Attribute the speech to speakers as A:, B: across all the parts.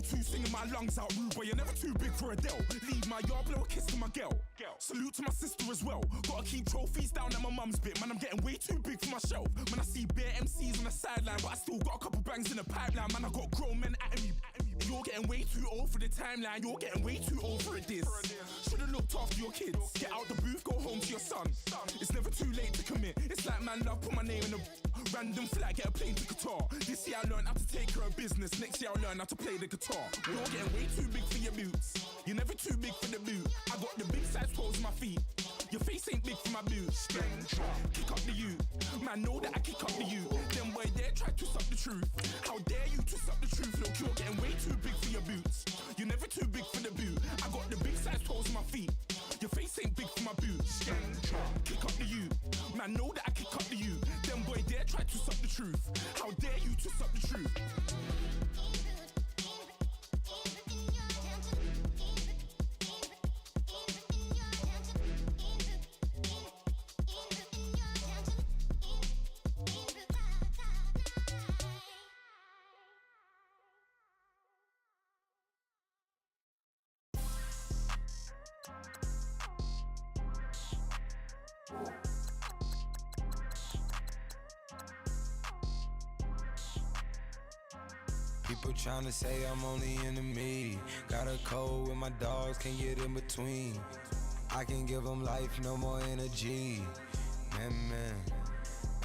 A: 2 singing my lungs out, rude, but you're never too big for Adele. Leave my yard, blow a kiss to my girl. Salute to my sister as well. Gotta keep trophies down at my mum's bit. Man, I'm getting way too big for my shelf. Man, I see bare MCs on the sideline, but I still got a couple bangs in the pipeline. Man, I got grown men at me. You're getting way too old for the timeline. You're getting way too old for a diss. Should've looked after your kids. Get out the booth, go home to your son. It's never too late to commit. It's like man love, put my name in a random flight, get a plane to Qatar. This year I learned how to take care of business. Next year I'll learn how to play the guitar. You're getting way too big for your boots. You're never too big for the boot. I got the big size toes on my feet. Your face ain't big for my boots. Kick up the you. Man, know that I kick up the you. Them boy there try to suck the truth. How dare you to suck the truth? Look, you're getting way too big for your boots. You're never too big for the boot. I got the big size toes on my feet. Your face ain't big for my boots. Kick up the you. Man, know that I kick up the you. Them boy there try to suck the truth. How dare you to suck the truth?
B: People tryna say I'm only enemy. Got a code with my dogs, can't get in between. I can give them life, no more energy. Man,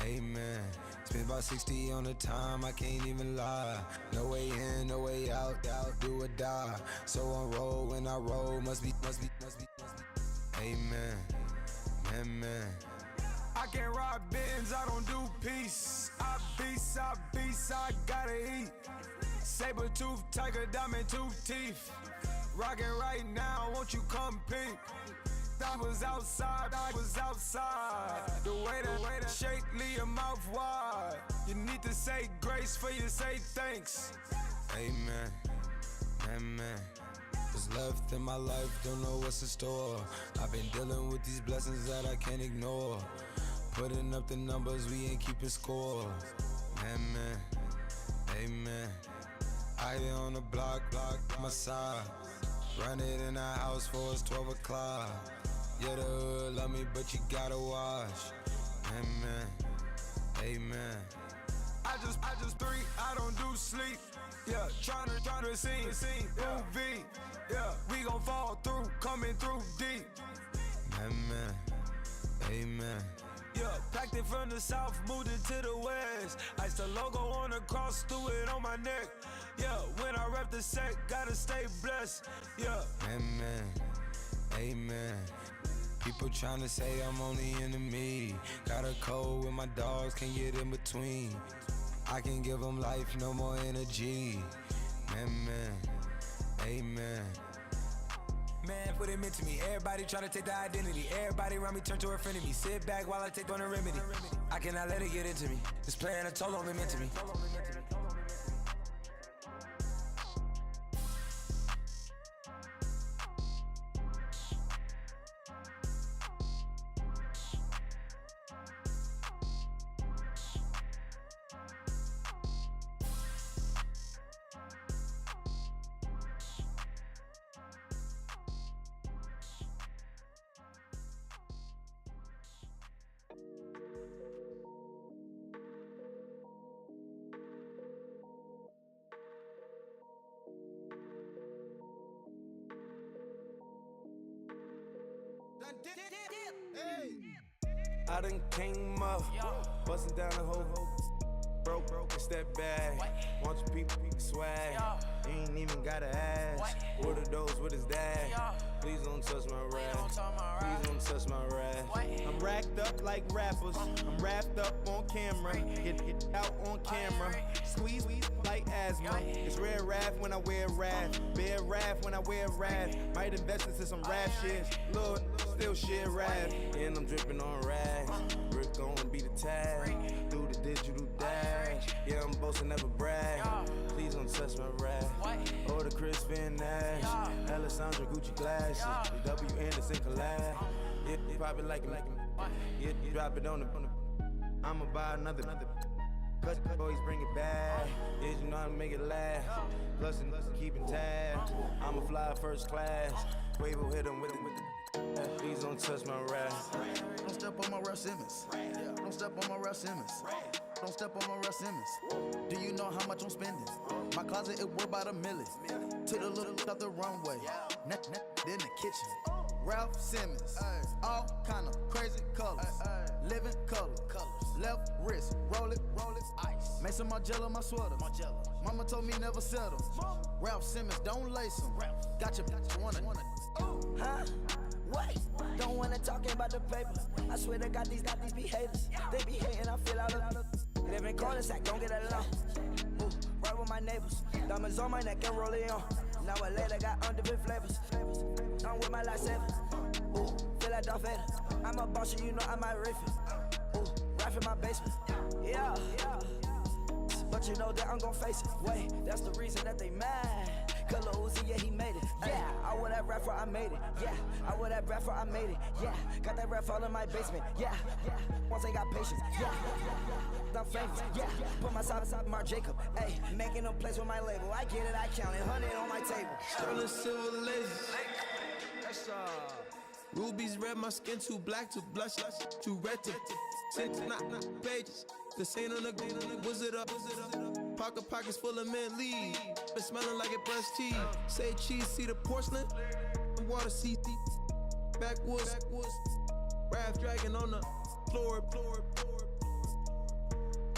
B: amen. Spent about 60 on the time, I can't even lie. No way in, no way out, do or die. So on roll, when I roll, must be. Amen, man. I can't ride Benz, I don't do peace. I beast, I gotta eat. Saber tooth, tiger, diamond tooth teeth. Rockin' right now, won't you come peep? I was outside. The way that shake, leave your mouth wide. You need to say grace for you say thanks. Amen, what's left in my life, don't know what's in store. I've been dealing with these blessings that I can't ignore. Putting up the numbers, we ain't keeping score. Amen. I here on the block, my side. Run it in the house for us 12 o'clock. Yeah, the hood love me, but you gotta watch. Amen.
C: I just three, I don't do sleep. Yeah, tryna see movie. Yeah, we gon' fall through, coming through deep.
B: Amen.
C: Yeah, packed it from the south, moved it to the west. Iced the logo on the cross, threw it on my neck. Yeah, when I rep the set, gotta stay blessed. Yeah.
B: Amen. People tryna say I'm only enemy. Got a code with my dogs, can't get in between. I can give them life, no more energy. Amen.
C: Man, what it meant to me. Everybody try to take the identity. Everybody around me turn to a friend of me. Sit back while I take on a remedy. I cannot let it get into me. This playing a toll on me meant to me. I done came up, bustin' down the whole broke, and step back. Want your people swag, you ain't even gotta ask. What are those, what is that? Please don't touch my rap, please don't touch my rap.
D: I'm racked up like rappers, I'm wrapped up on camera. Get out on camera, squeeze like asthma. It's rare wrath when I wear wrath, bare wrath when I wear wrath. Might invest into some rap shit, Lord, still shit wrath.
C: And I'm dripping on rags, Rick gon' be the tag. Do the digital dash, yeah, I'm boasting, never brag. Please don't touch my rap, or the Chris Van Nash, Alessandra Gucci glasses, the W Anderson collab. Yeah, you probably like it, yeah, you drop it on the. I'ma buy another. Cause always bring it back. Yeah, you know how to make it last. Plus and keeping tabs. I'ma fly first class. Wave will hit him with it. Please don't touch my rap.
E: Don't step on my Russ Simmons. Don't step on my Russ Simmons. Don't step on my Russ Simmons. Do you know how much I'm spending? My closet, it worth about $1 million. To the little up the runway. In the kitchen. Ralph Simmons. All kind of crazy colors. Living color. Left wrist. Roll it. Ice. Mason Margiela, my sweater. Mama told me never settle. Ralph Simmons, don't lace him. Got your wanna.
F: Huh? What? Don't wanna talking about the paper. I swear to God, these be haters. They be hating, I feel out of live in cul-de-sac, don't get along. Ooh, right with my neighbors. Diamonds on my neck and roll it on. Now I later got undefeated flavors. I'm with my lifesaver. Ooh, feel like Darth Vader. I'm a boss, you know I might riff it. Ooh, right in my basement. Yeah. But you know that I'm gon' face it. Wait, that's the reason that they mad. Color Uzi, yeah, he made it. Yeah, I would that rapper, I made it. Yeah, I would that rapper, I made it. Yeah, got that rap all in my basement. Yeah, once I got patience. Yeah, I'm famous. Yeah, put myself inside Mark Jacob. Hey, making them plays with my label. I get it, I count it. 100 on my table.
B: Sterling silver laces. Rubies red, my skin too black to blush, too red to tint, not pages. This ain't on the wizard up. Pockets full of mint leaves. Been smelling like it brushed teeth. Say cheese, see the porcelain. Water, see backwoods. Raft dragging on the floor.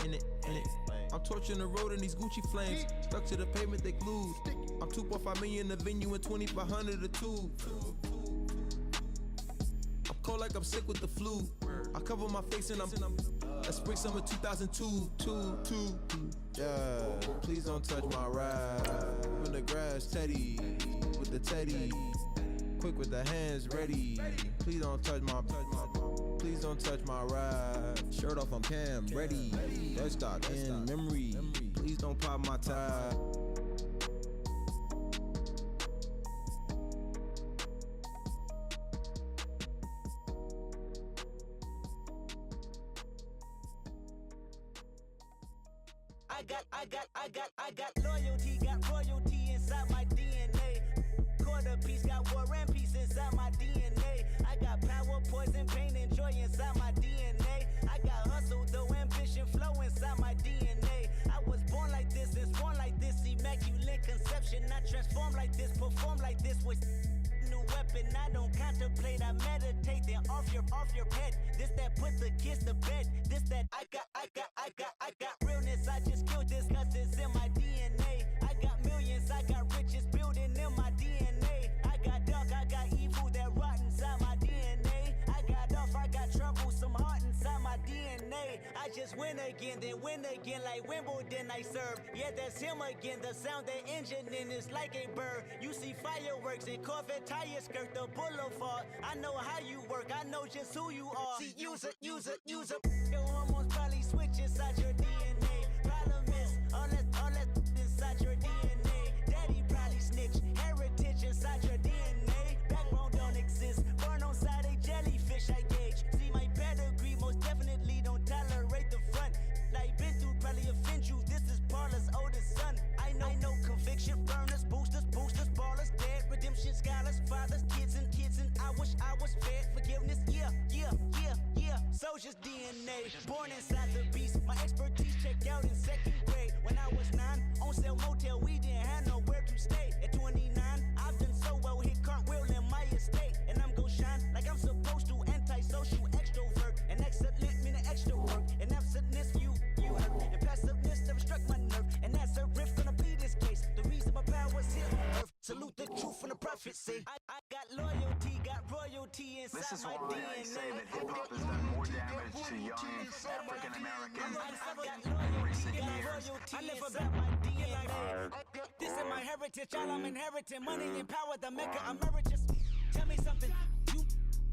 B: In it. I'm torching the road in these Gucci flames. Stuck to the pavement, they glued. I'm 2.5 million in the venue and 2,500 a tube. I'm cold like I'm sick with the flu. I cover my face and I'm spring summer 2002. Yeah, please don't touch my ride. In the grass, Teddy, with the Teddy. Quick with the hands ready. Please don't touch my ride. Shirt off, I'm Cam, ready. Dead stock in memory. Please don't pop my tie.
F: I got loyalty, got royalty inside my DNA. Quarter piece, got war and peace inside my DNA. I got power, poison, pain, and joy inside my DNA. I got hustle, though ambition, flow inside my DNA. I was born like this and born like this, immaculate conception. I transform like this, perform like this with new weapon. I don't contemplate, I meditate, then off your head. This that put the kids to bed. This that I got realness. I just killed this cause it's in my DNA. I got millions, I got riches building in my DNA. I got dark, I got evil that rot inside my DNA. I got off, I got trouble, some heart inside my DNA. I just win again, then win again like Wimbledon I serve. Yeah, that's him again, the sound that engine in is like a bird. You see fireworks and Corvette tires skirt the boulevard. I know how you work, I know just who you are. See, use it. Your hormones probably switch inside your DNA. Problem is, all that inside your DNA. Daddy probably snitch, heritage inside your DNA. Backbone don't exist, born on side a jellyfish I gauge. See my pedigree, most definitely don't tolerate the front. Like been through, probably offend you, this is Paula's oldest son. I know conviction, burners, boosters, ballers, dead, redemption, scholars, fathers, kids and I wish I was fed. Forgiveness, yeah. Soldier's DNA, born inside the beast. My expertise checked out in second grade. When I was 9, on sale motel, we didn't have nowhere to stay. At 29, I've done so well, hit cartwheel in my estate. And I'm gon' shine like I'm supposed to, antisocial extrovert. And excellent meaning extra work. And absentness, you hurt. And passiveness never struck my nerve. And that's a riff, gonna be this case. The reason my power's here on earth. Salute the truth from the prophecy. I got loyalty, got royalty inside
G: This is
F: my
G: why
F: DNA.
G: I say that hip-hop has done more damage to young African Americans in recent years.
F: I live about my DNA. This is my heritage, all I'm inheriting. Money and power, the maker emeritus. Tell me something, you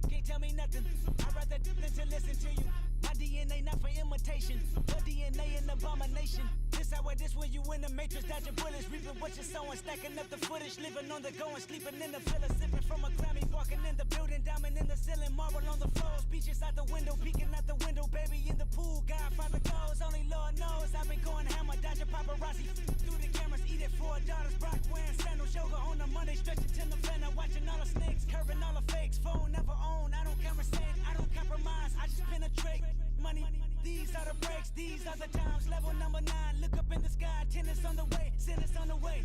F: can't tell me nothing. I'd rather than to listen to you. My DNA not for imitation, your DNA an abomination. This this, I wear this when you in the matrix, dodging bullets, reaping what you're sowing, stacking up the footage, living on the go and sleeping in the villa, sipping from a Grammy, walking in the building, diamond in the ceiling, marble on the floors, beaches out the window, peeking out the window, baby in the pool, Godfather goes, only Lord knows, I've been going hammer, dodging paparazzi, through the cameras, eat it for $4, Brock wearing sandals, yoga on a Monday, stretching to November, watching all the snakes, curving all the fakes, phone never own, I don't conversate, I don't compromise, I just penetrate, money, these are the breaks, these are the times, level number 9, look up in the sky, tennis on the way, sinners on the way,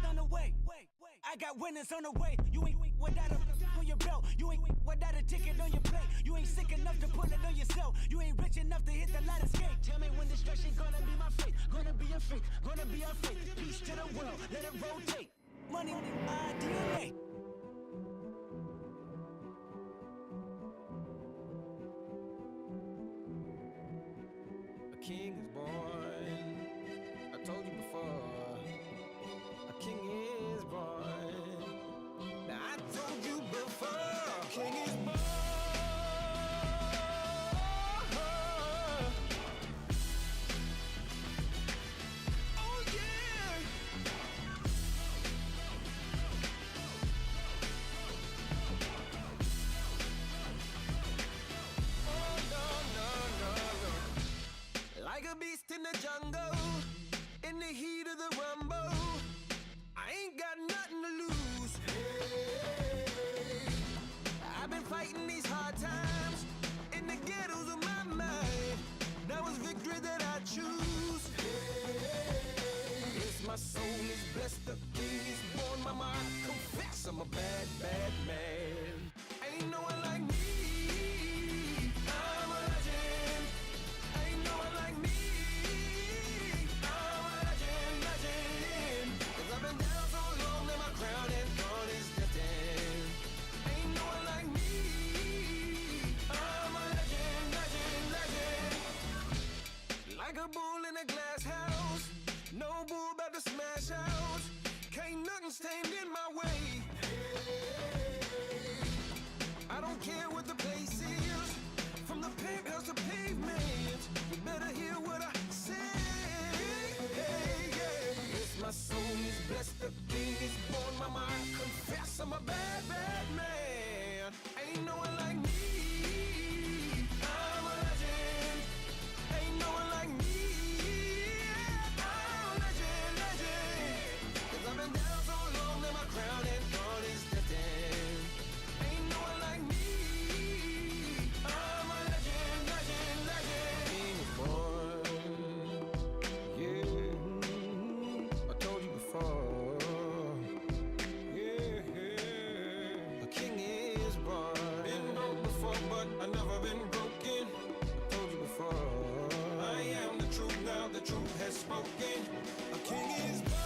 F: on the way, I got winners on the way, you ain't without a on your belt, you ain't without a ticket on your plate, you ain't sick enough to put it on yourself, you ain't rich enough to hit the ladder skate, tell me when destruction gonna be my fate, gonna be a fate, gonna be a fate, peace to the world, let it rotate, money, DNA.
B: A king is born. I told you before. A king is born. Now I told you before. A king is born. Oh yeah. Oh no. Like a beast in the jungle, in the heat of the rumble, I ain't got nothing to lose. Hey, I've been fighting these hard times in the ghettos of my mind. Now it's victory that I choose. Hey, yes, my soul is blessed, the king is born. Mama, I confess I'm a bad, bad man. Ain't no one like me. I'm a legend. Ain't no one like me. I'm a legend, legend. 'Cause I've been down so long that my crown and throne is destined. Ain't no one like me. I'm a legend, legend, legend. Like a bull in a glass house, no bull about to smash out. Can't nothing stand in my way. I don't care what the place is, from the penthouse to pavement. You better hear what I say. Hey, yeah. Yes, my soul is blessed, the king is born. Mama, I confess I'm a bad, bad man. Ain't no one like me. I'm a legend. Ain't no one like me. I'm a legend, legend. 'Cause I've been down so long that my crown and throne is destined. Ain't no one like me. I'm a legend, legend, legend. King is born. Yeah, I told you before. Yeah, a king is born. Been broke before, but I never been broken. I told you before. I am the truth now, the truth has spoken. A king is born.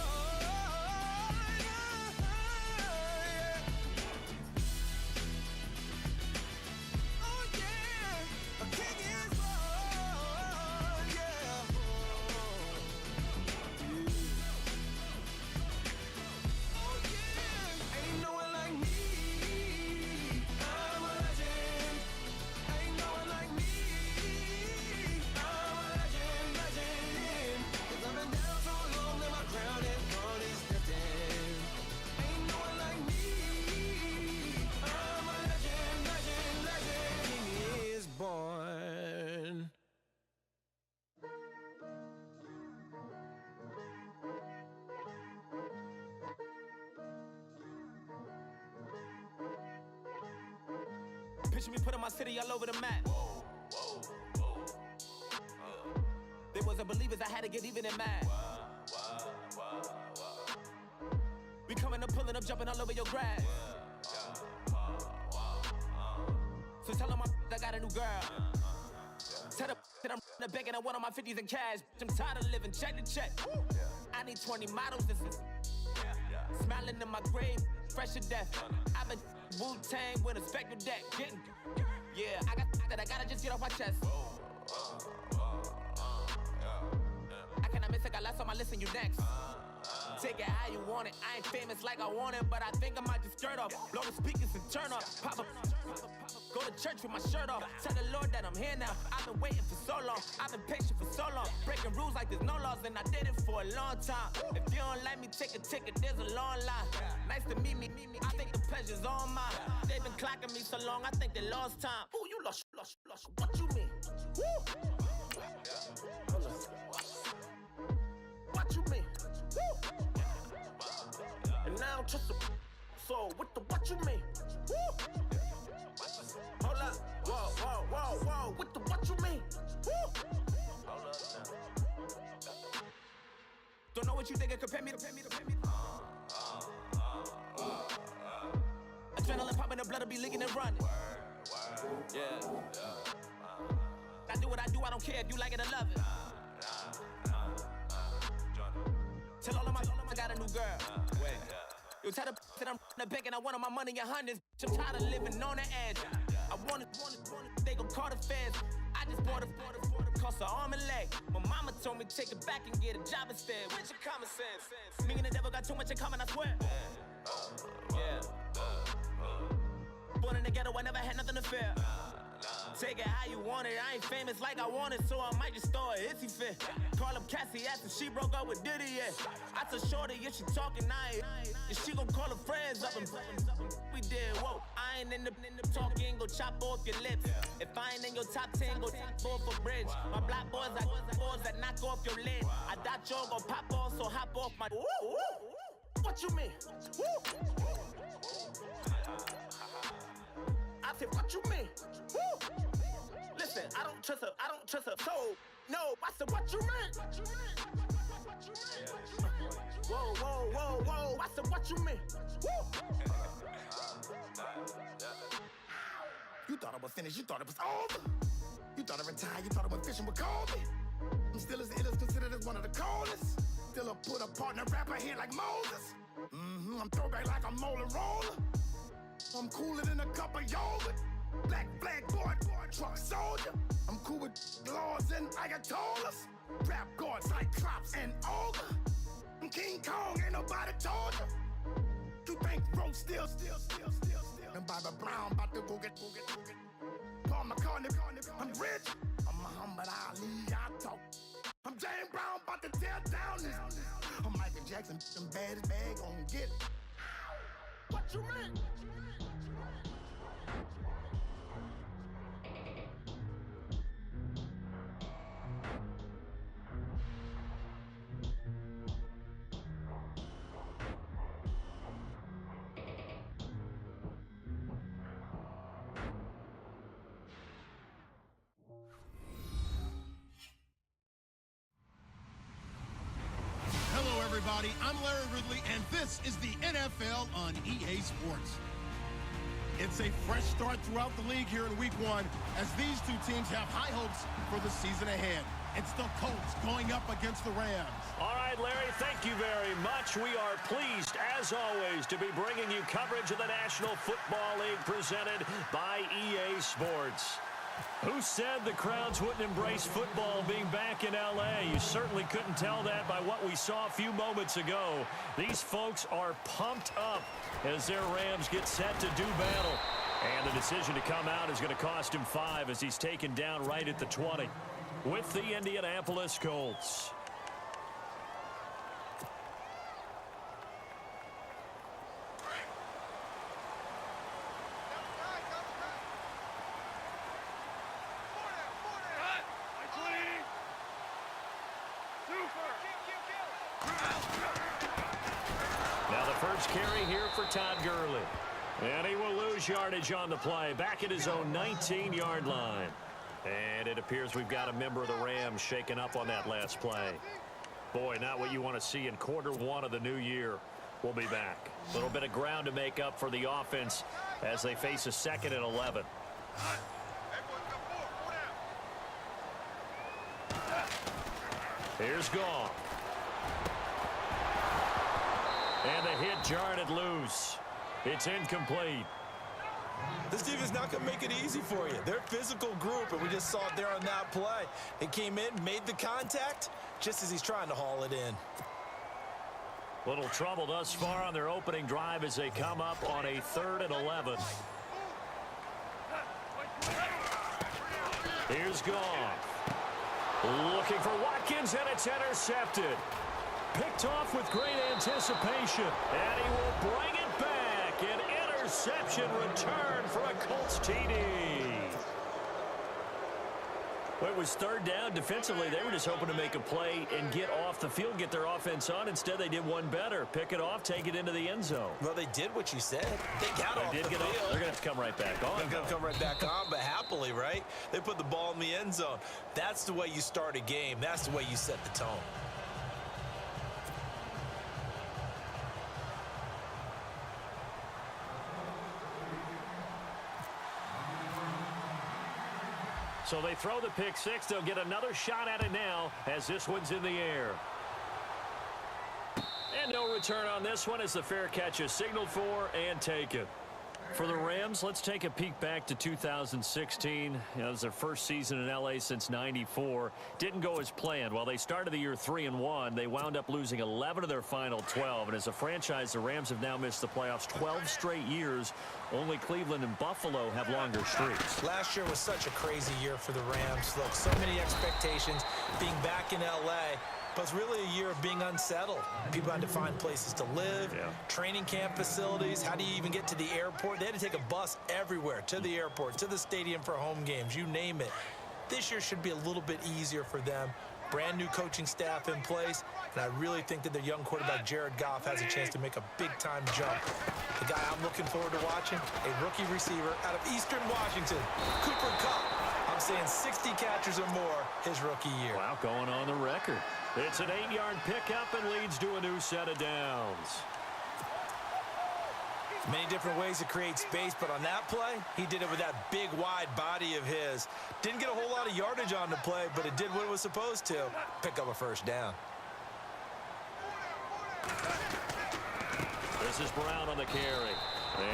B: Oh yeah, a king is born. Yeah. Oh yeah. Ain't no one like me. I'm a legend. Ain't no one like me. I'm a legend, legend. 'Cause I've been down so long that my crown and throne is destined. Ain't no one like me. I'm a legend, legend, legend. King is born.
H: Picture me putting my city all over the map. They wasn't believers, I had to get even and mad. We coming up, pulling up, jumping all over your grass. So tell them I got a new girl. Tell them that I'm in the bank and I want on my 50s in cash. I'm tired of living check to check. I need 20 models, this is smiling in my grave, fresh to death. I've been Wu-Tang with a spectral deck. Getting, yeah, I got that I gotta just get off my chest. I cannot miss it, got last on my list and you next. Take it how you want it. I ain't famous like I want it, but I think I might just skirt off. Blow the speakers and turn up. Pop up Go to church with my shirt off. Tell the Lord that I'm here now. I've been waiting for so long. I've been patient for so long. Breaking rules like there's no laws, and I did it for a long time. If you don't like me, take a ticket. There's a long line. Nice to meet me. I think the pleasure's all mine. They've been clocking me so long, I think they lost time. Ooh, you lost. What you mean? Woo! What you mean? Woo! And now I'm just a so what you mean? Woo! Hold up, whoa, what you mean? Woo! Hold up now. Don't know what you think, compare me to. Adrenaline popping, the blood will be leaking and running. Yeah. I do what I do, I don't care if you like it or love it. Tell all of my I got a new girl. You tell the that I'm the bank and I want my money in hundreds. I'm tired of living on the edge. I want it, they gon' call the feds. I just bought a cost an arm and leg. My mama told me take it back and get a job instead. Where's your common sense? Me and the devil got too much in common, I swear. Yeah. Born in the ghetto, I never had nothing to fear. Take it how you want it, I ain't famous like I want it, so I might just throw a hissy fit. Call up Cassie, asked if she broke up with Diddy, yeah. I told Shorty if she talking, and she gon' call her friends up and we did, whoa. I ain't in the talking, go chop off your lips. If I ain't in your top 10, go top 4 for bridge. My black boys, I got boys that knock off your lid. I thought y'all gon' pop off, so hop off my. What you mean? I said, what you mean? Woo! Listen, I don't trust her soul. No, I said, what you mean? Whoa, I said, what you mean? Woo!
I: You thought I was finished, you thought it was over. You thought I retired, you thought I went fishing with Kobe. I'm still as ill as considered as one of the coldest. Still a put a partner rapper here like Moses. I'm throwback like a molar roller. I'm cooler than a cup of yogurt. Black flag boy, truck soldier. I'm cool with laws and Ayatollahs. Rap god, Cyclops and Ogre. I'm King Kong, ain't nobody told you. You think Rose still. And Bobby Brown about to go get. Paul McCartney, I'm rich. I'm Muhammad Ali, I talk. I'm James Brown, about to tear down this. I'm Michael Jackson, them bad as bad, gon' get it. What you mean?
J: Everybody, I'm Larry Ridley, and this is the NFL on EA Sports. It's a fresh start throughout the league here in Week 1 as these two teams have high hopes for the season ahead. It's the Colts going up against the Rams.
K: All right, Larry, thank you very much. We are pleased, as always, to be bringing you coverage of the National Football League presented by EA Sports. Who said the crowds wouldn't embrace football being back in L.A.? You certainly couldn't tell that by what we saw a few moments ago. These folks are pumped up as their Rams get set to do battle. And the decision to come out is going to cost him 5 as he's taken down right at the 20 with the Indianapolis Colts. Carry here for Todd Gurley. And he will lose yardage on the play, back at his own 19-yard line. And it appears we've got a member of the Rams shaken up on that last play. Boy, not what you want to see in quarter 1 of the new year. We'll be back. A little bit of ground to make up for the offense as they face a 2nd and 11. Here's Gong. And the hit jarred it loose. It's incomplete.
L: This team is not going to make it easy for you. They're a physical group, and we just saw it there on that play. They came in, made the contact, just as he's trying to haul it in.
K: Little trouble thus far on their opening drive as they come up on a 3rd and 11. Here's Goff. Looking for Watkins, and it's intercepted. Picked off with great anticipation, and he will bring it back. An interception return for a Colts TD. Well, it was third down. Defensively, they were just hoping to make a play and get off the field, get their offense on. Instead, they did one better. Pick it off, take it into the end zone.
L: Well, they did what you said. They got off the field.
K: They're going to have to come right back on.
L: They're going to come right back on, but happily, right? They put the ball in the end zone. That's the way you start a game. That's the way you set the tone.
K: So they throw the pick six. They'll get another shot at it now as this one's in the air. And no return on this one as the fair catch is signaled for and taken. For the Rams, let's take a peek back to 2016. It was their first season in L.A. since '94. Didn't go as planned. While they started the year 3-1, they wound up losing 11 of their final 12. And as a franchise, the Rams have now missed the playoffs 12 straight years. Only Cleveland and Buffalo have longer streaks.
L: Last year was such a crazy year for the Rams. Look, so many expectations being back in L.A., but it's really a year of being unsettled. People had to find places to live, training camp facilities. How do you even get to the airport? They had to take a bus everywhere, to the airport, to the stadium for home games, you name it. This year should be a little bit easier for them. Brand new coaching staff in place, and I really think that their young quarterback, Jared Goff, has a chance to make a big-time jump. The guy I'm looking forward to watching, a rookie receiver out of Eastern Washington, Cooper Kupp. I'm saying 60 catches or more his rookie year.
K: Wow, going on the record. It's an 8-yard pickup and leads to a new set of downs.
L: Many different ways to create space, but on that play, he did it with that big, wide body of his. Didn't get a whole lot of yardage on the play, but it did what it was supposed to. Pick up a first down.
K: This is Brown on the carry.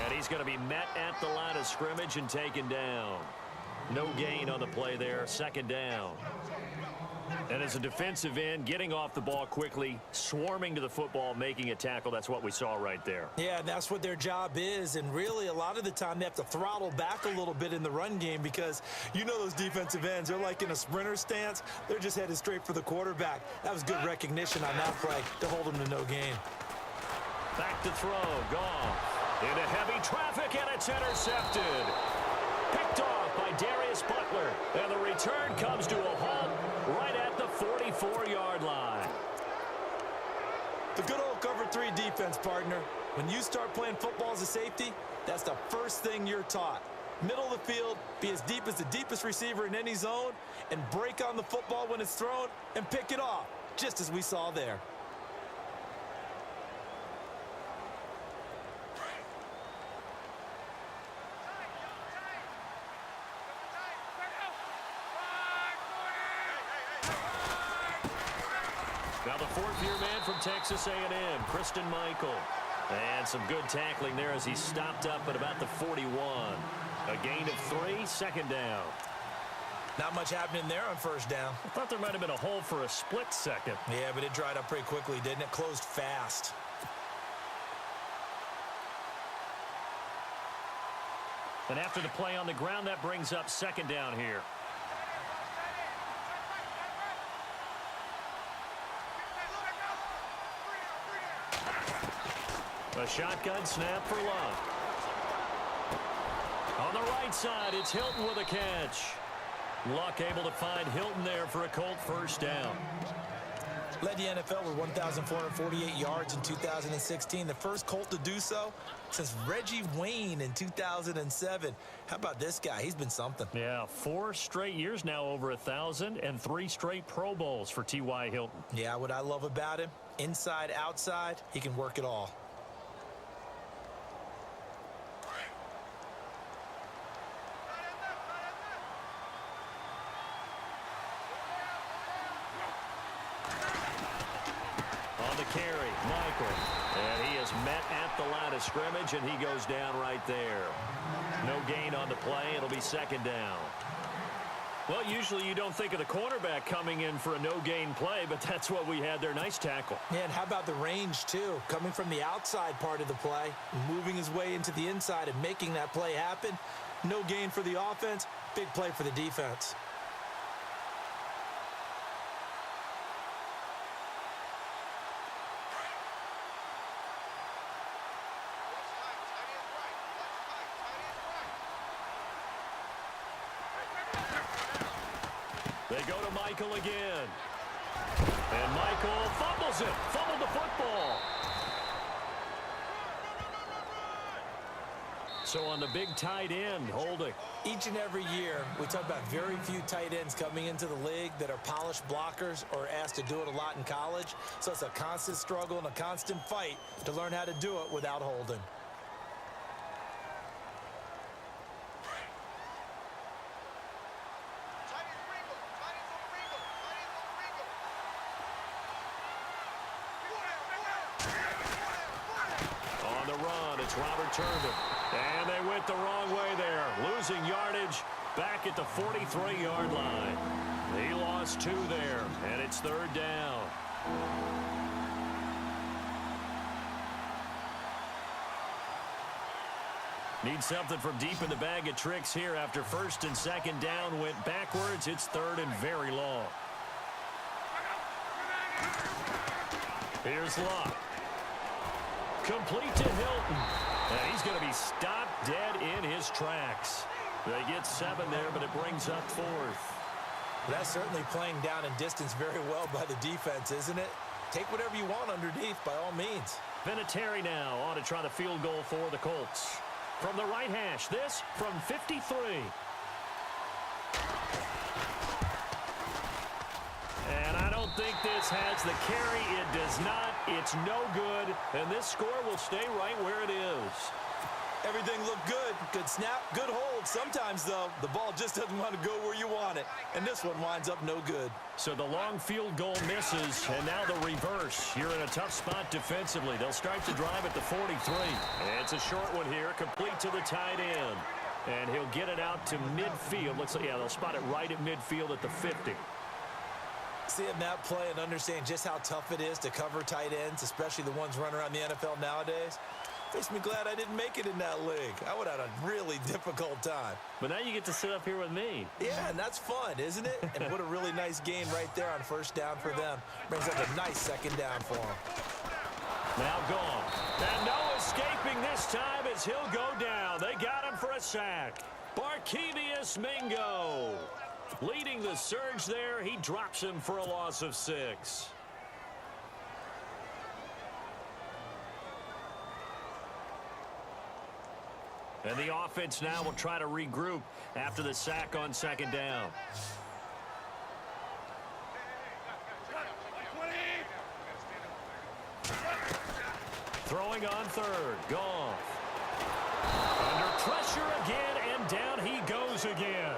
K: And he's going to be met at the line of scrimmage and taken down. No gain on the play there. Second down. And as a defensive end, getting off the ball quickly, swarming to the football, making a tackle, that's what we saw right there.
L: Yeah, and that's what their job is. And really, a lot of the time, they have to throttle back a little bit in the run game because you know those defensive ends, they're like in a sprinter stance. They're just headed straight for the quarterback. That was good recognition on that play to hold them to no gain.
K: Back to throw. Goff into heavy traffic, and it's intercepted. Picked off by Darius Butler. And the return comes to a halt right at the 44-yard line.
L: The good old cover 3 defense, partner. When you start playing football as a safety, that's the first thing you're taught. Middle of the field, be as deep as the deepest receiver in any zone, and break on the football when it's thrown and pick it off, just as we saw there.
K: Now the fourth-year man from Texas A&M, Christine Michael. And some good tackling there as he stopped up at about the 41. A gain of 3, second down.
L: Not much happening there on first down.
K: I thought there might have been a hole for a split second.
L: Yeah, but it dried up pretty quickly, didn't it? Closed fast.
K: And after the play on the ground, that brings up second down here. A shotgun snap for Luck. On the right side, it's Hilton with a catch. Luck able to find Hilton there for a Colt first down.
L: Led the NFL with 1,448 yards in 2016. The first Colt to do so since Reggie Wayne in 2007. How about this guy? He's been something.
K: Yeah, 4 straight years now over 1,000 and 3 straight Pro Bowls for T.Y. Hilton.
L: Yeah, what I love about him, inside, outside, he can work it all.
K: Carry, Michael, and he is met at the line of scrimmage, and he goes down right there. No gain on the play. It'll be second down. Well, usually you don't think of the cornerback coming in for a no-gain play, but that's what we had there. Nice tackle.
L: Yeah, and how about the range, too? Coming from the outside part of the play, moving his way into the inside and making that play happen. No gain for the offense, big play for the defense.
K: They go to Michael again. And Michael fumbles it. Fumbled the football. So on the big tight end, holding.
L: Each and every year, we talk about very few tight ends coming into the league that are polished blockers or asked to do it a lot in college. So it's a constant struggle and a constant fight to learn how to do it without holding.
K: On the run, it's Robert Turbin. And they went the wrong way there. Losing yardage back at the 43-yard line. He lost 2 there, and it's 3rd down. Need something from deep in the bag of tricks here after 1st and 2nd down went backwards. It's 3rd and very long. Here's Luck. Complete to Hilton. And he's going to be stopped dead in his tracks. They get 7 there, but it brings up 4th.
L: That's certainly playing down in distance very well by the defense, isn't it? Take whatever you want underneath, by all means.
K: Vinatieri now on to try the field goal for the Colts. From the right hash, this from 53. And I don't think this has the carry. It does not. It's no good. And this score will stay right where it is.
L: Everything looked good. Good snap, good hold. Sometimes, though, the ball just doesn't want to go where you want it. And this one winds up no good.
K: So the long field goal misses, and now the reverse. You're in a tough spot defensively. They'll start to drive at the 43. It's a short one here, complete to the tight end. And he'll get it out to midfield. Looks like, yeah, they'll spot it right at midfield at the 50.
L: Seeing that play and understand just how tough it is to cover tight ends, especially the ones running around the NFL nowadays, makes me glad I didn't make it in that league. I would have had a really difficult time.
K: But now you get to sit up here with me.
L: Yeah, and that's fun, isn't it? And what a really nice gain right there on 1st down for them. Brings up a nice 2nd down for them.
K: Now gone. And no escaping this time as he'll go down. They got him for a sack. Barkevius Mingo leading the surge there. He drops him for a loss of 6. And the offense now will try to regroup after the sack on 2nd down. Throwing on 3rd. Goff. Under pressure again, and down he goes again.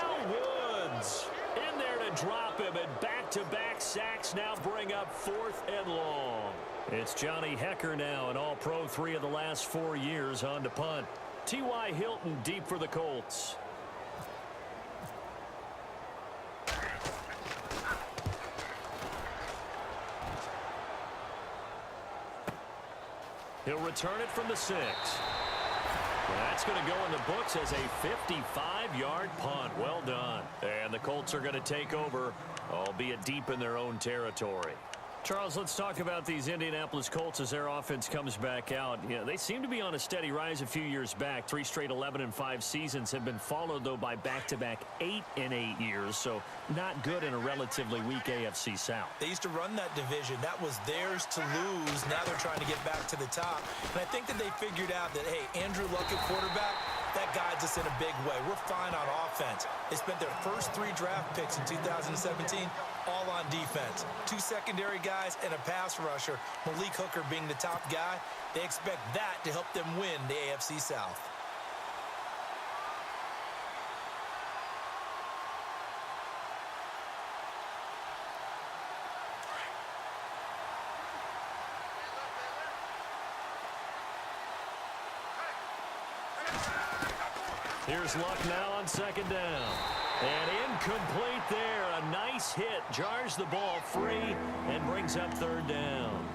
K: Al Woods in there to drop him, and back-to-back sacks now bring up 4th and long. It's Johnny Hecker now, an all-pro 3 of the last 4 years on to punt. T.Y. Hilton deep for the Colts. He'll return it from the 6. That's going to go in the books as a 55-yard punt. Well done. And the Colts are going to take over, albeit deep in their own territory. Charles, let's talk about these Indianapolis Colts as their offense comes back out. You know, they seem to be on a steady rise a few years back. 3 straight 11-5 seasons have been followed, though, by back-to-back 8-8 years. So not good in a relatively weak AFC South.
L: They used to run that division. That was theirs to lose. Now they're trying to get back to the top. And I think that they figured out that, hey, Andrew Luck at quarterback, that guides us in a big way. We're fine on offense. They spent their first 3 draft picks in 2017 all on defense. 2 secondary guys and a pass rusher, Malik Hooker being the top guy. They expect that to help them win the AFC South.
K: Here's Luck now on 2nd down. And incomplete there. A nice hit. Jars the ball free and brings up 3rd down.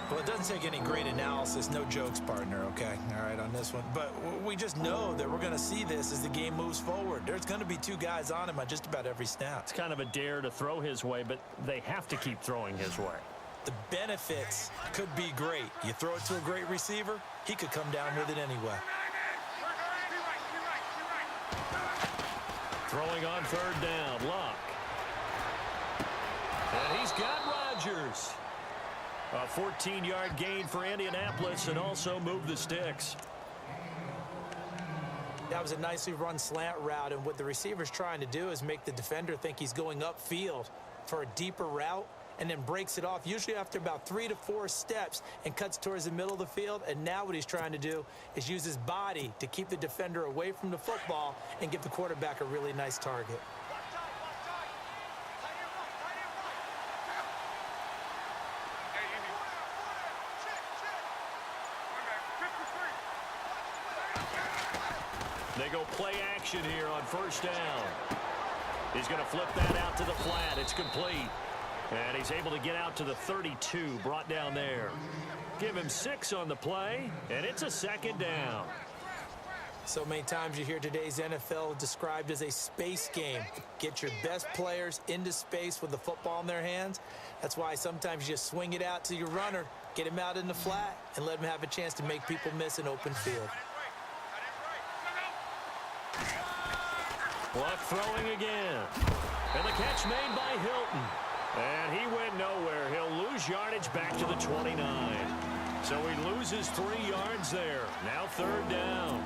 L: Well, it doesn't take any great analysis. No jokes, partner, okay? All right, on this one. But we just know that we're going to see this as the game moves forward. There's going to be 2 guys on him on just about every snap.
K: It's kind of a dare to throw his way, but they have to keep throwing his way.
L: The benefits could be great. You throw it to a great receiver, he could come down with it anyway.
K: Throwing on third down, Luck. And he's got Rodgers. A 14-yard gain for Indianapolis and also moved the sticks.
L: That was a nicely run slant route, and what the receiver's trying to do is make the defender think he's going upfield for a deeper route and then breaks it off, usually after about 3 to 4 steps, and cuts towards the middle of the field. And now what he's trying to do is use his body to keep the defender away from the football and give the quarterback a really nice target.
K: They go play action here on first down. He's going to flip that out to the flat. It's complete. And he's able to get out to the 32, brought down there. Give him 6 on the play, and it's a second down.
L: So many times you hear today's NFL described as a space game. Get your best players into space with the football in their hands. That's why sometimes you just swing it out to your runner, get him out in the flat, and let him have a chance to make people miss an open field.
K: Luck throwing again. And the catch made by Hilton. And he went nowhere. He'll lose yardage back to the 29. So he loses 3 yards there. Now third down.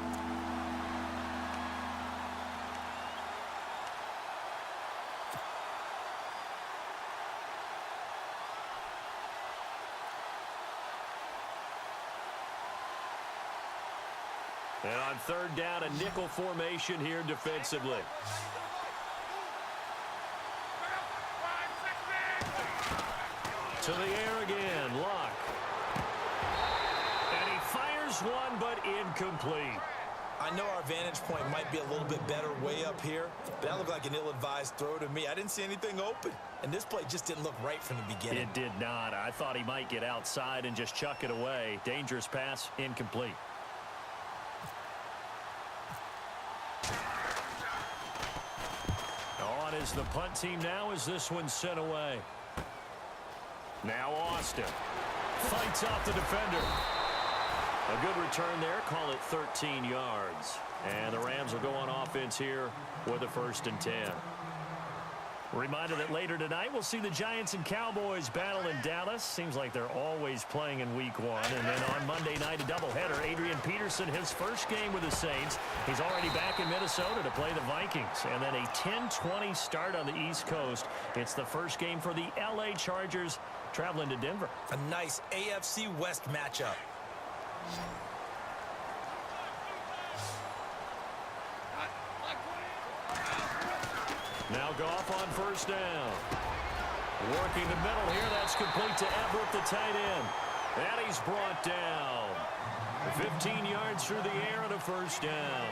K: And on third down, a nickel formation here defensively. To the air again, Luck. And he fires one, but incomplete.
L: I know our vantage point might be a little bit better way up here, but that looked like an ill-advised throw to me. I didn't see anything open, and this play just didn't look right from the beginning.
K: It did not. I thought he might get outside and just chuck it away. Dangerous pass, incomplete. On is the punt team now as this one's sent away. Now Austin fights off the defender. A good return there. Call it 13 yards. And the Rams will go on offense here with a 1st and 10. Reminder that later tonight we'll see the Giants and Cowboys battle in Dallas. Seems like they're always playing in week 1. And then on Monday night, a doubleheader. Adrian Peterson, his first game with the Saints. He's already back in Minnesota to play the Vikings. And then a 10-20 start on the East Coast. It's the first game for the LA Chargers traveling to Denver.
L: A nice AFC West matchup.
K: Now Goff on first down. Working the middle here. That's complete to Everett, the tight end. And he's brought down. 15 yards through the air and a 1st down.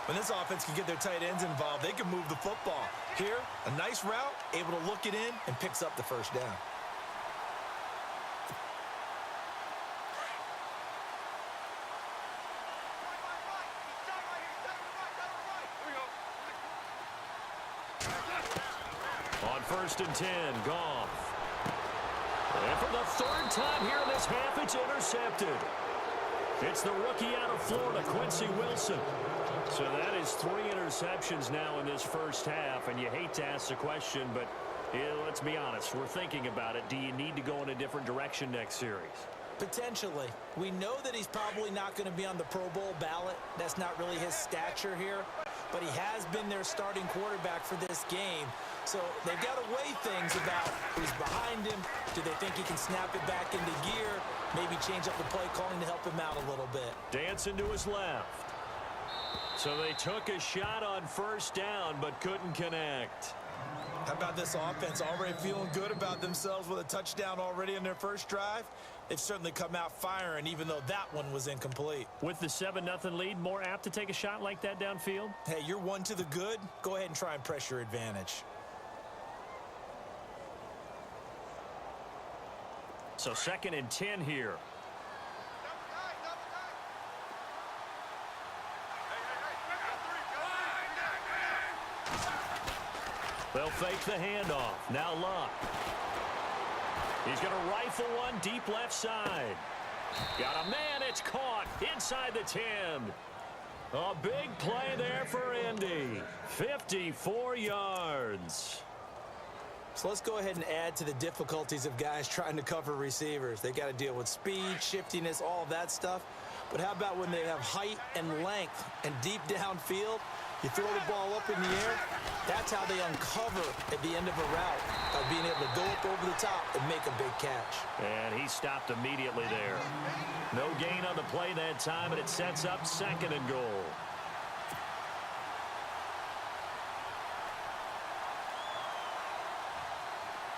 L: When this offense can get their tight ends involved, they can move the football. Here, a nice route, able to look it in, and picks up the 1st down.
K: On 1st and 10, Goff. And for the 3rd time here in this half, it's intercepted. It's the rookie out of Florida, Quincy Wilson. So that is 3 interceptions now in this first half, and you hate to ask the question, but let's be honest, we're thinking about it. Do you need to go in a different direction next series?
L: Potentially. We know that he's probably not going to be on the Pro Bowl ballot. That's not really his stature here, but he has been their starting quarterback for this game. So they've got to weigh things about who's behind him. Do they think he can snap it back into gear? Maybe change up the play calling to help him out a little bit.
K: Dancing to his left. So they took a shot on 1st down, but couldn't connect.
L: How about this offense already feeling good about themselves with a touchdown already in their first drive? They've certainly come out firing, even though that one was incomplete.
K: With the 7-0 lead, more apt to take a shot like that downfield?
L: Hey, you're one to the good. Go ahead and try and press your advantage.
K: So 2nd and 10 here. They'll fake the handoff. Now Luck. He's going to rifle one deep left side. Got a man. It's caught inside the 10. A big play there for Indy. 54 yards.
L: So let's go ahead and add to the difficulties of guys trying to cover receivers. They got to deal with speed, shiftiness, all of that stuff. But how about when they have height and length and deep downfield? You throw the ball up in the air. That's how they uncover at the end of a route, by being able to go up over the top and make a big catch.
K: And he stopped immediately there. No gain on the play that time, and it sets up 2nd and goal.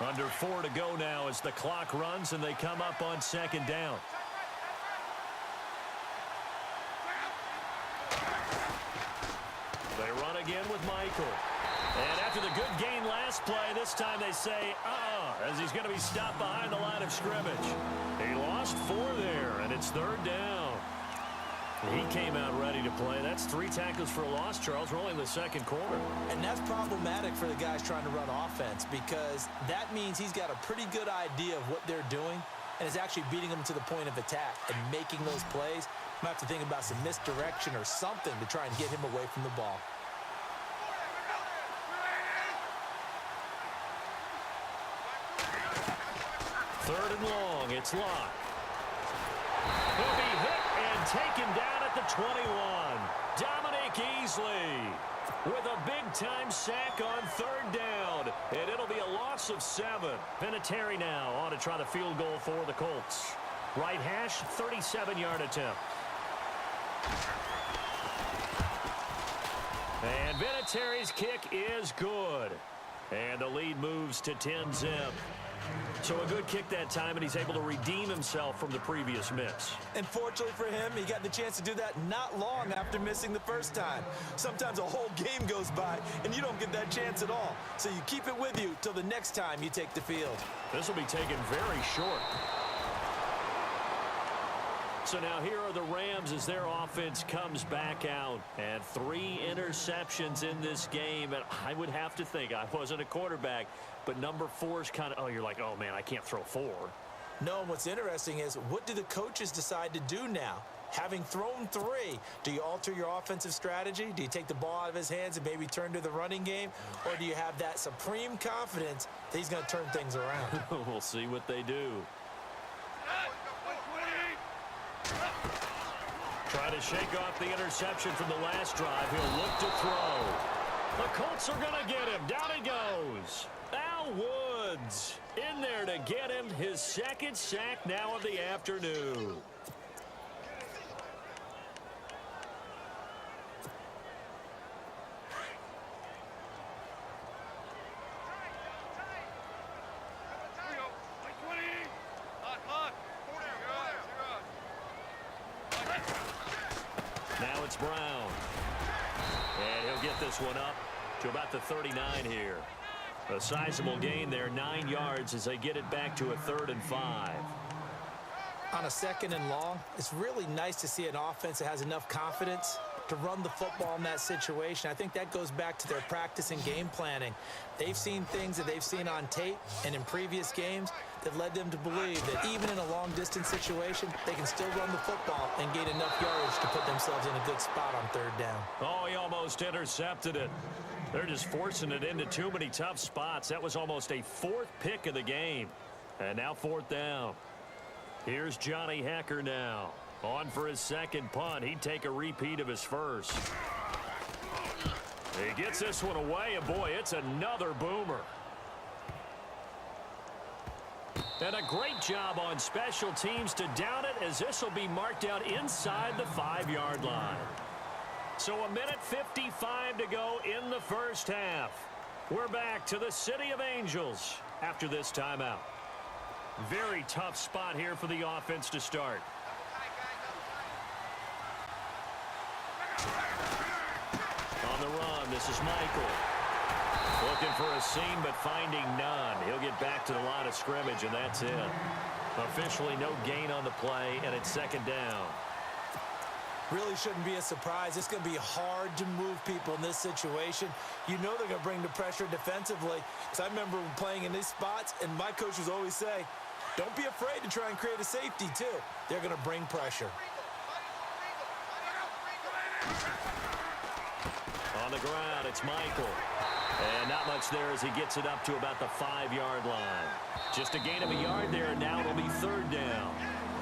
K: Under 4 to go now as the clock runs and they come up on 2nd down. They run again with Michael. And after the good gain last play, this time they say, as he's going to be stopped behind the line of scrimmage. He lost 4 there, and it's 3rd down. He came out ready to play. That's 3 tackles for a loss, Charles. We're only in the 2nd quarter.
L: And that's problematic for the guys trying to run offense, because that means he's got a pretty good idea of what they're doing and is actually beating them to the point of attack and making those plays. Might have to think about some misdirection or something to try and get him away from the ball.
K: Third and long. It's Locke. He'll be hit and taken down at the 21. Dominic Easley with a big-time sack on 3rd down. And it'll be a loss of 7. Vinatieri now on to try the field goal for the Colts. Right hash, 37-yard attempt. And Vinatieri's kick is good. And the lead moves to 10-zip. So a good kick that time, and he's able to redeem himself from the previous miss.
L: And fortunately for him, he got the chance to do that not long after missing the first time. Sometimes a whole game goes by, and you don't get that chance at all. So you keep it with you till the next time you take the field.
K: This will be taken very short. So now here are the Rams as their offense comes back out. And 3 interceptions in this game. And I would have to think, I wasn't a quarterback, but number 4 is kind of, you're like, oh, man, I can't throw 4.
L: No, and what's interesting is, what do the coaches decide to do now? Having thrown 3, do you alter your offensive strategy? Do you take the ball out of his hands and maybe turn to the running game? Or do you have that supreme confidence that he's going to turn things around?
K: We'll see what they do. Try to shake off the interception from the last drive. He'll look to throw. The Colts are going to get him. Down he goes. Al Woods in there to get him. His 2nd sack now of the afternoon. Now it's Brown. And he'll get this one up to about the 39 here. A sizable gain there, 9 yards as they get it back to a 3rd and 5.
L: On a 2nd and long, it's really nice to see an offense that has enough confidence to run the football in that situation. I think that goes back to their practice and game planning. They've seen things that they've seen on tape and in previous games that led them to believe that even in a long-distance situation, they can still run the football and gain enough yardage to put themselves in a good spot on 3rd down.
K: Oh, he almost intercepted it. They're just forcing it into too many tough spots. That was almost a 4th pick of the game. And now 4th down. Here's Johnny Hecker now. On for his 2nd punt. He'd take a repeat of his first. He gets this one away, and boy, it's another boomer. And a great job on special teams to down it, as this will be marked out inside the 5-yard line. So 1:55 to go in the first half. We're back to the City of Angels after this timeout. Very tough spot here for the offense to start. On the run, this is Michael. Looking for a seam, but finding none. He'll get back to the line of scrimmage, and that's it. Officially no gain on the play, and it's 2nd down.
L: Really shouldn't be a surprise. It's going to be hard to move people in this situation. You know they're going to bring the pressure defensively. Because I remember playing in these spots, and my coach would always say, don't be afraid to try and create a safety, too. They're going to bring pressure.
K: On the ground, it's Michael. And not much there as he gets it up to about the 5-yard line. Just a gain of a yard there, and now it'll be 3rd down.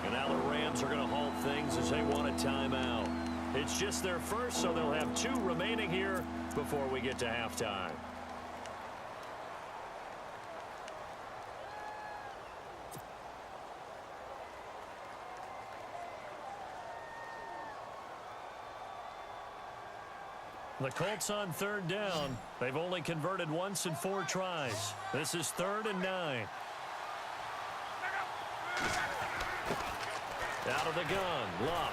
K: And now the Rams are going to halt things as they want a timeout. It's just their first, so they'll have 2 remaining here before we get to halftime. The Colts on 3rd down. They've only converted once in 4 tries. This is 3rd and 9. Out of the gun, Luck.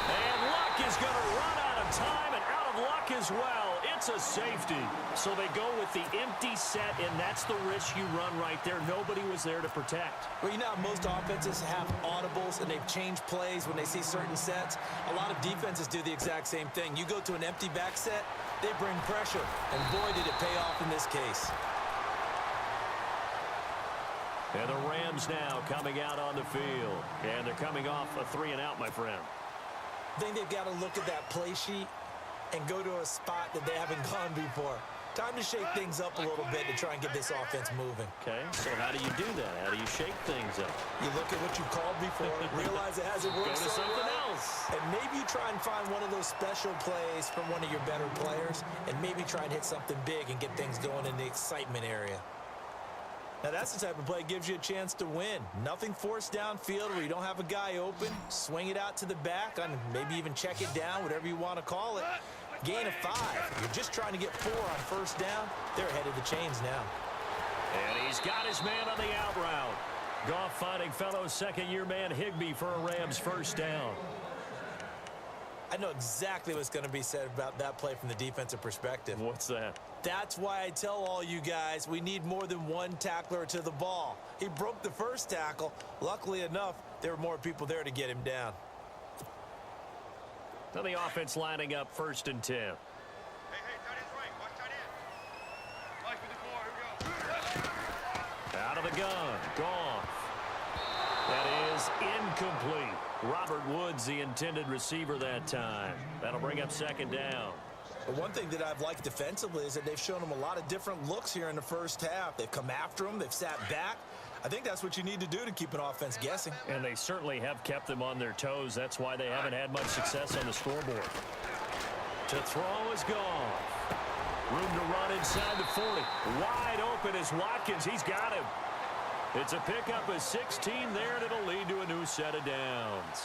K: And Luck is going to run out of time and out of luck as well. It's a safety. So they go with the empty set, and that's the risk you run right there. Nobody was there to protect.
L: Well, you know how most offenses have audibles and they've changed plays when they see certain sets? A lot of defenses do the exact same thing. You go to an empty back set, they bring pressure, and boy, did it pay off in this case.
K: And the Rams now coming out on the field. And they're coming off a 3-and-out, my friend.
L: I think they've got to look at that play sheet and go to a spot that they haven't gone before. Time to shake things up a little bit to try and get this offense moving.
K: Okay, so how do you do that? How do you shake things up?
L: You look at what you called before, realize it hasn't worked
K: Go to something else.
L: And maybe you try and find one of those special plays from one of your better players, and maybe try and hit something big and get things going in the excitement area. Now, that's the type of play that gives you a chance to win. Nothing forced downfield where you don't have a guy open. Swing it out to the back, and maybe even check it down, whatever you want to call it. Gain of 5. You're just trying to get 4 on 1st down. They're ahead of the chains now.
K: And he's got his man on the out route. Goff finding fellow second-year man Higbee for a Rams 1st down.
L: I know exactly what's going to be said about that play from the defensive perspective.
K: What's that?
L: That's why I tell all you guys we need more than one tackler to the ball. He broke the first tackle. Luckily enough, there were more people there to get him down.
K: Now the offense lining up 1st and 10.
M: Hey, tight end's right. Watch tight end. Life with the ball. Here we go.
K: Out of the gun. Goff. That is incomplete. Robert Woods, the intended receiver that time. That'll bring up 2nd down.
L: But one thing that I've liked defensively is that they've shown them a lot of different looks here in the 1st half. They've come after them. They've sat back. I think that's what you need to do to keep an offense guessing.
K: And they certainly have kept them on their toes. That's why they haven't had much success on the scoreboard. To throw is Goff. Room to run inside the 40. Wide open is Watkins. He's got him. It's a pickup of 16 there, and it'll lead to a new set of downs.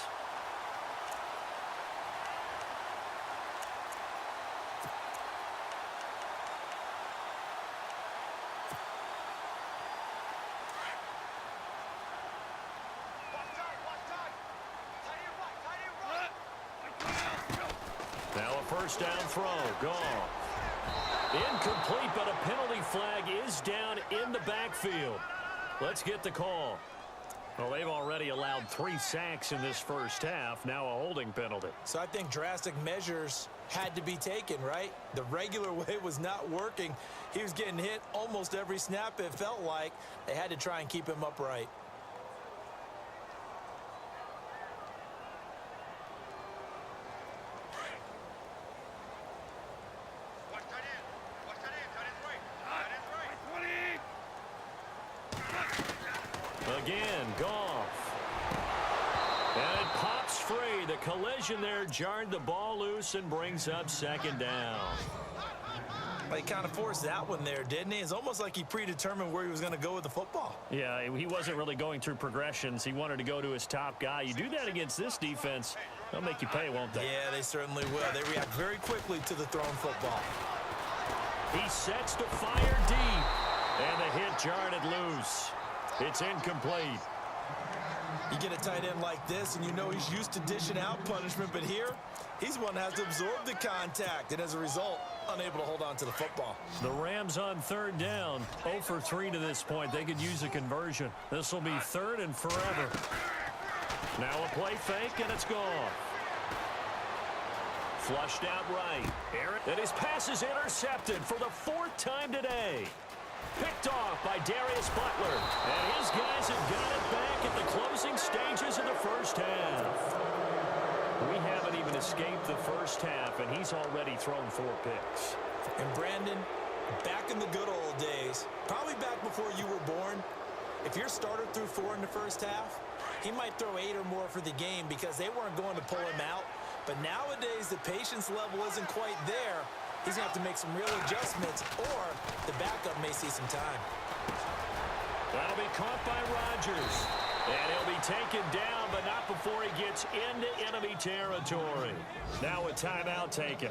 K: Now a 1st down throw. Goff. Incomplete, but a penalty flag is down in the backfield. Let's get the call. Well, they've already allowed 3 sacks in this 1st half. Now a holding penalty.
L: So I think drastic measures had to be taken, right? The regular way was not working. He was getting hit almost every snap, it felt like. They had to try and keep him upright.
K: Again, Goff. And it pops free. The collision there jarred the ball loose and brings up 2nd down.
L: Well, he kind of forced that one there, didn't he? It's almost like he predetermined where he was going to go with the football.
K: Yeah, he wasn't really going through progressions. He wanted to go to his top guy. You do that against this defense, they'll make you pay, won't they?
L: Yeah, they certainly will. They react very quickly to the thrown football.
K: He sets to fire deep. And the hit jarred it loose. It's incomplete.
L: You get a tight end like this, and you know he's used to dishing out punishment, but here, he's the one that has to absorb the contact, and as a result, unable to hold on to the football.
K: The Rams on 3rd down, 0 for 3 to this point. They could use a conversion. This will be 3rd and forever. Now a play fake, and it's gone. Flushed out right. And his pass is intercepted for the 4th time today. Picked off by Darius Butler. And his guys have got it back at the closing stages of the 1st half. We haven't even escape the first half, and he's already thrown 4 picks.
L: And Brandon, back in the good old days, probably back before you were born, if your starter threw 4 in the first half, he might throw 8 or more for the game because they weren't going to pull him out. But nowadays, the patience level isn't quite there. He's going to have to make some real adjustments, or the backup may see some time.
K: That'll be caught by Rodgers. And he'll be taken down, but not before he gets into enemy territory. Now a timeout taken.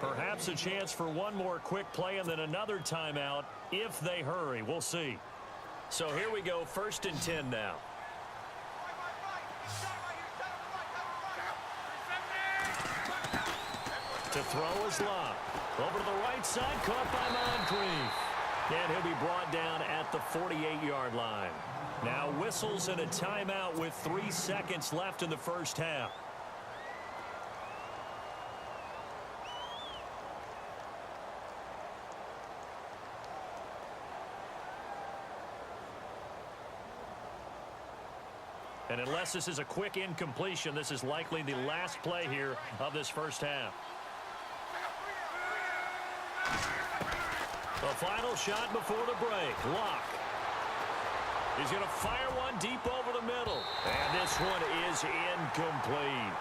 K: Perhaps a chance for one more quick play and then another timeout if they hurry. We'll see. So here we go, 1st and 10 now. To throw is Love. Over to the right side, caught by Moncrief. And he'll be brought down at the 48-yard line. Now whistles and a timeout with 3 seconds left in the first half. And unless this is a quick incompletion, this is likely the last play here of this first half. The final shot before the break. Locke. He's going to fire one deep over the middle. And this one is incomplete.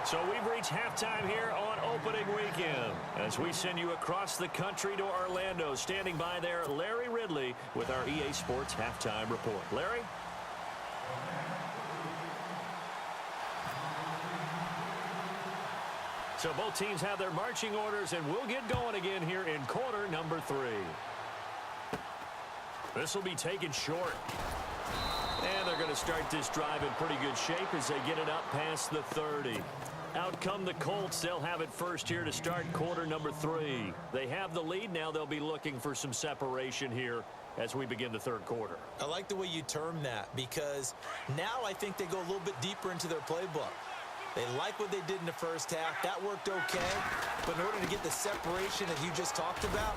K: So we've reached halftime here on opening weekend as we send you across the country to Orlando. Standing by there, Larry Ridley with our EA Sports Halftime Report. Larry? So both teams have their marching orders, and we'll get going again here in quarter number 3. This will be taken short. And they're going to start this drive in pretty good shape as they get it up past the 30. Out come the Colts. They'll have it first here to start quarter number 3. They have the lead. Now they'll be looking for some separation here as we begin the third quarter.
L: I like the way you term that because now I think they go a little bit deeper into their playbook. They like what they did in the first half. That worked okay. But in order to get the separation that you just talked about,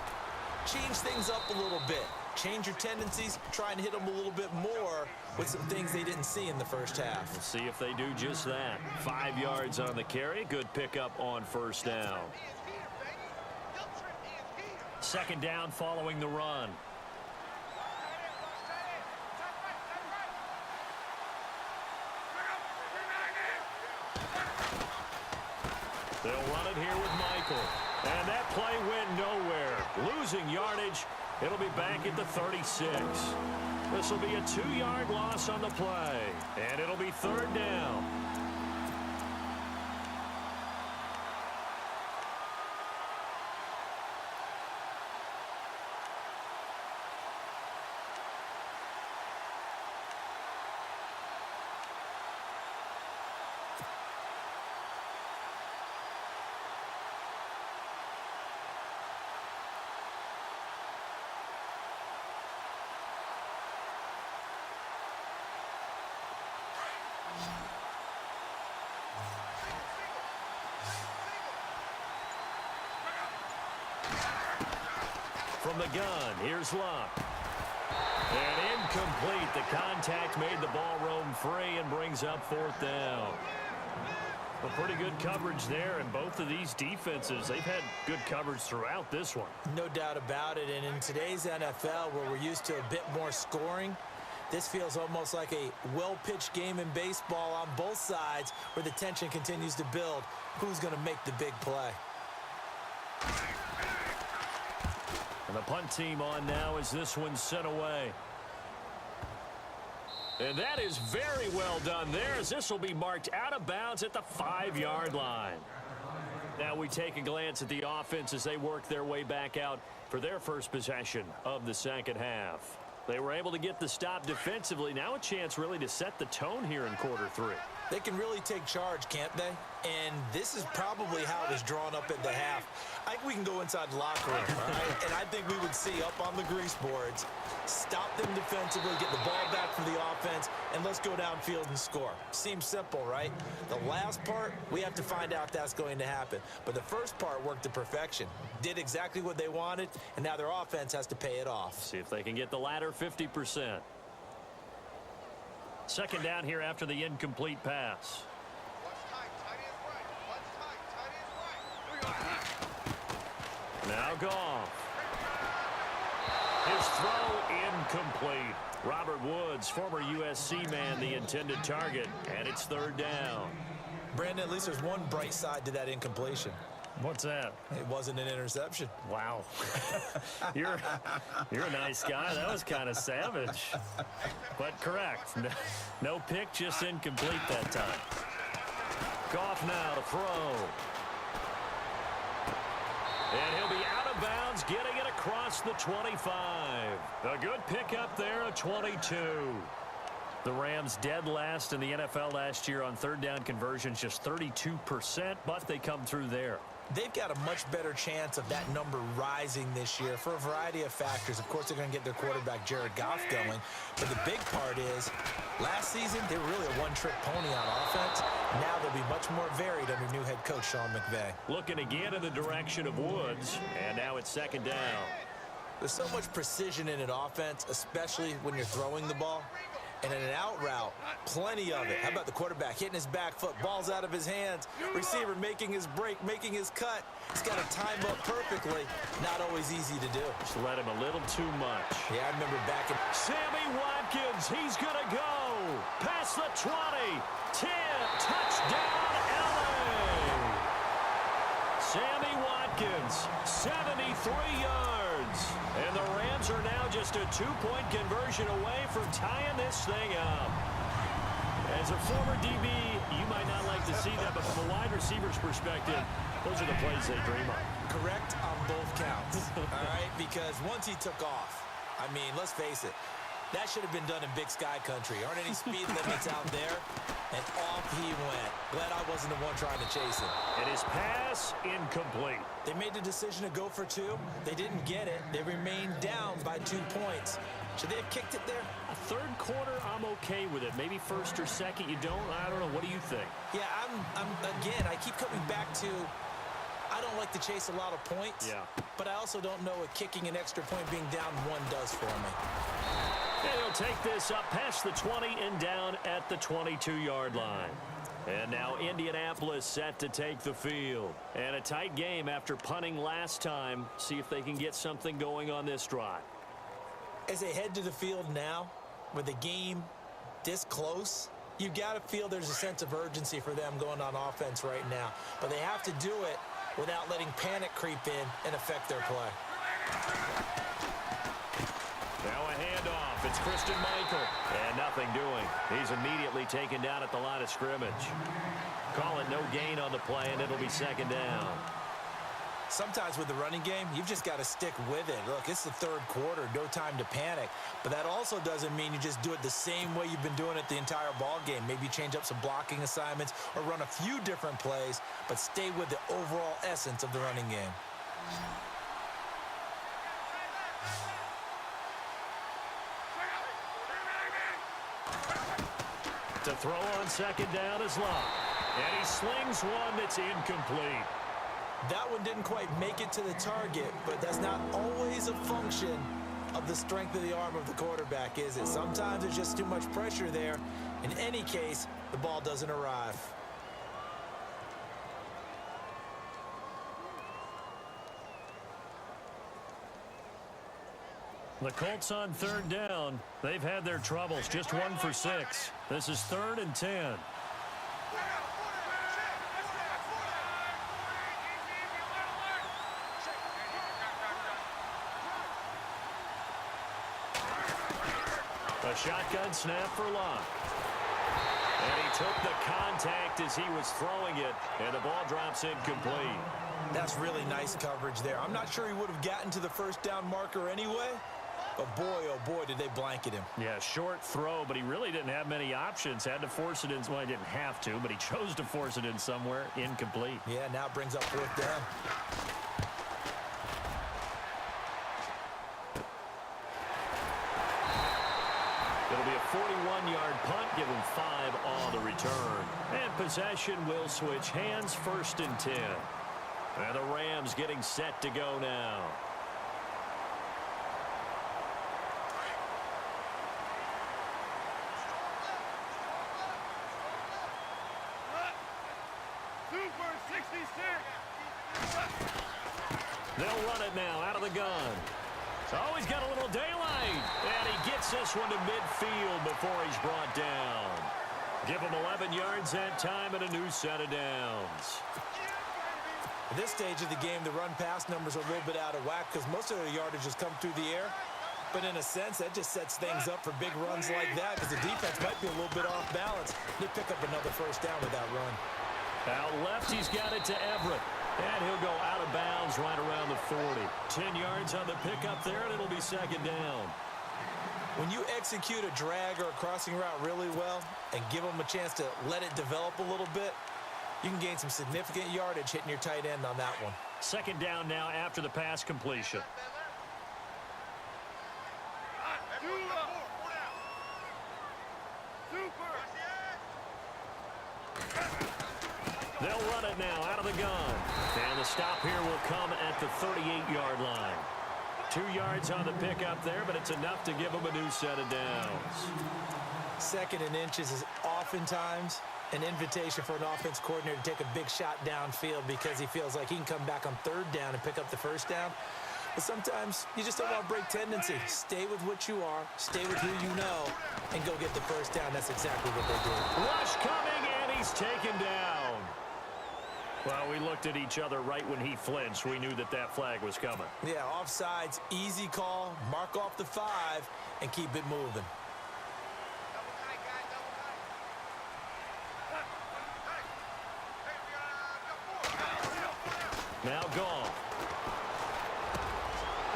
L: change things up a little bit. Change your tendencies. Try and hit them a little bit more with some things they didn't see in the first half.
K: We'll see if they do just that. 5 yards on the carry. Good pickup on first down. 2nd down following the run. They'll run it here with Michael. And that play went nowhere. Losing yardage. It'll be back at the 36. This will be a 2-yard loss on the play. And it'll be 3rd down. From the gun, here's Locke. And incomplete. The contact made the ball roam free and brings up 4th down. Well, pretty good coverage there, and both of these defenses, they've had good coverage throughout this one.
L: No doubt about it, and in today's NFL, where we're used to a bit more scoring, this feels almost like a well-pitched game in baseball on both sides where the tension continues to build. Who's going to make the big play?
K: And the punt team on now as this one's sent away. And that is very well done there as this will be marked out of bounds at the 5-yard line. Now we take a glance at the offense as they work their way back out for their first possession of the second half. They were able to get the stop defensively. Now a chance really to set the tone here in quarter 3.
L: They can really take charge, can't they? And this is probably how it was drawn up at the half. I think we can go inside the locker room, all right? And I think we would see up on the grease boards, stop them defensively, get the ball back for the offense, and let's go downfield and score. Seems simple, right? The last part, we have to find out if that's going to happen. But the first part worked to perfection. Did exactly what they wanted, and now their offense has to pay it off.
K: See if they can get the latter 50%. 2nd down here after the incomplete pass. Now Goff. His throw incomplete. Robert Woods, former USC man, the intended target, and it's third down.
L: Brandon, at least there's one bright side to that incompletion.
K: What's that?
L: It wasn't an interception.
K: Wow. You're a nice guy. That was kind of savage. But correct. No pick, just incomplete that time. Goff now to throw. And he'll be out of bounds, getting it across the 25. A good pickup there, a 22. The Rams dead last in the NFL last year on third down conversions, just 32%, but they come through there.
L: They've got a much better chance of that number rising this year for a variety of factors. Of course, they're going to get their quarterback, Jared Goff, going. But the big part is, last season, they were really a one-trick pony on offense. Now they'll be much more varied under new head coach Sean McVay.
K: Looking again in the direction of Woods, and now it's second down.
L: There's so much precision in an offense, especially when you're throwing the ball. And in an out route, plenty of it. How about the quarterback hitting his back foot, ball's out of his hands, receiver making his break, making his cut. He's got to time up perfectly. Not always easy to do.
K: Just let him a little too much.
L: Yeah, I remember back in...
K: Sammy Watkins, he's going to go. Past the 20, 10, touchdown, LA. Sammy Watkins, 73 yards. And the Rams are now just a two-point conversion away from tying this thing up. As a former DB, you might not like to see that, but from a wide receiver's perspective, those are the plays they dream of.
L: Correct on both counts, all right? Because once he took off, I mean, let's face it, that should have been done in Big Sky country. Aren't any speed limits out there? And off he went. Glad I wasn't the one trying to chase him.
K: And his pass, incomplete.
L: They made the decision to go for two. They didn't get it. They remained down by 2 points. Should they have kicked it there?
K: Third quarter, I'm okay with it. Maybe first or second, you don't. I don't know. What do you think?
L: Yeah, again, I keep coming back to, I don't like to chase a lot of points.
K: Yeah.
L: But I also don't know what kicking an extra point being down one does for me.
K: And he'll take this up past the 20 and down at the 22-yard line. And now Indianapolis set to take the field. And a tight game after punting last time. See if they can get something going on this drive.
L: As they head to the field now, with the game this close, you've got to feel there's a sense of urgency for them going on offense right now. But they have to do it without letting panic creep in and affect their play.
K: Now a handoff. It's Christian Michael. And nothing doing. He's immediately taken down at the line of scrimmage. Call it no gain on the play, and it'll be second down.
L: Sometimes with the running game, you've just got to stick with it. Look, it's the third quarter, no time to panic. But that also doesn't mean you just do it the same way you've been doing it the entire ball game. Maybe change up some blocking assignments or run a few different plays, but stay with the overall essence of the running game.
K: To throw on second down is Locke. And he slings one that's incomplete.
L: That one didn't quite make it to the target, but that's not always a function of the strength of the arm of the quarterback, is it? Sometimes there's just too much pressure there. In any case, the ball doesn't arrive.
K: The Colts on third down. They've had their troubles, just 1 for 6. This is 3rd and 10. A shotgun snap for Locke. And he took the contact as he was throwing it, and the ball drops incomplete.
L: That's really nice coverage there. I'm not sure he would have gotten to the first down marker anyway, but boy, oh boy, did they blanket him.
K: Yeah, short throw, but he really didn't have many options. Had to force it in. Well, he didn't have to, but he chose to force it in somewhere. Incomplete.
L: Yeah, now it brings up 4th down.
K: It'll be a 41-yard punt, give him 5 on the return. And possession will switch hands, 1st and 10. And the Rams getting set to go now.
M: Super 66.
K: They'll run it now out of the gun. Oh, he's got a little daylight. And he gets this one to midfield before he's brought down. Give him 11 yards that time and a new set of downs.
L: At this stage of the game, the run-pass numbers are a little bit out of whack because most of their yardage has come through the air. But in a sense, that just sets things up for big runs like that because the defense might be a little bit off balance. They pick up another first down with that run.
K: Out left, he's got it to Everett. And he'll go out of bounds right around the 40. 10 yards on the pickup there, and it'll be second down.
L: When you execute a drag or a crossing route really well and give them a chance to let it develop a little bit, you can gain some significant yardage hitting your tight end on that one.
K: Second down now after the pass completion. They'll run it now out of the gun. And the stop here will come at the 38-yard line. 2 yards on the pickup there, but it's enough to give them a new set of downs.
L: Second and inches is oftentimes an invitation for an offense coordinator to take a big shot downfield because he feels like he can come back on third down and pick up the first down. But sometimes you just don't want to break tendency. Stay with what you are, stay with who you know, and go get the first down. That's exactly what they did.
K: Rush coming, and he's taken down. Well, we looked at each other right when he flinched. We knew that that flag was coming.
L: Yeah, offsides, easy call, mark off the 5, and keep it moving.
K: Now gone.